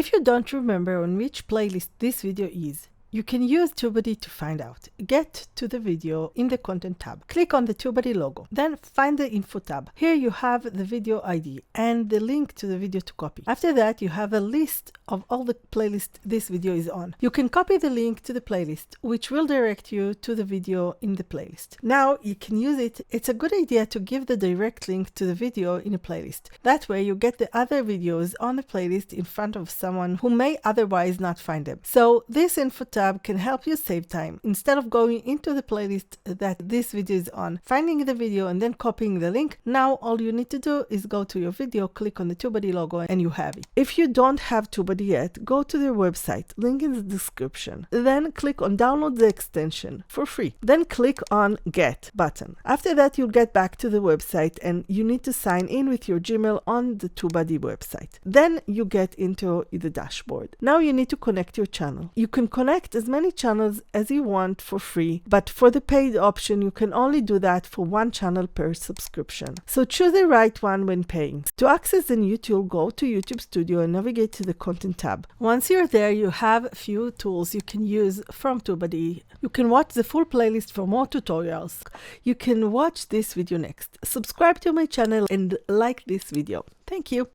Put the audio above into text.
If you don't remember on which playlist this video is, you can use TubeBuddy to find out. Get to the video in the Content tab. Click on the TubeBuddy logo. Then find the Info tab. Here you have the video ID and the link to the video to copy. After that, you have a list of all the playlists this video is on. You can copy the link to the playlist, which will direct you to the video in the playlist. Now you can use it. It's a good idea to give the direct link to the video in a playlist. That way you get the other videos on the playlist in front of someone who may otherwise not find them. So this Info tab can help you save time. Instead of going into the playlist that this video is on, finding the video and then copying the link, now all you need to do is go to your video, click on the TubeBuddy logo, and you have it. If you don't have TubeBuddy yet, go to their website, link in the description. Then click on download the extension for free. Then click on Get button. After that, you'll get back to the website and you need to sign in with your Gmail on the TubeBuddy website. Then you get into the dashboard. Now you need to connect your channel. You can connect as many channels as you want for free, but for the paid option, you can only do that for one channel per subscription. So choose the right one when paying. To access the new tool, go to YouTube Studio and navigate to the Content tab. Once you're there, you have a few tools you can use from TubeBuddy. You can watch the full playlist for more tutorials. You can watch this video next. Subscribe to my channel and like this video. Thank you.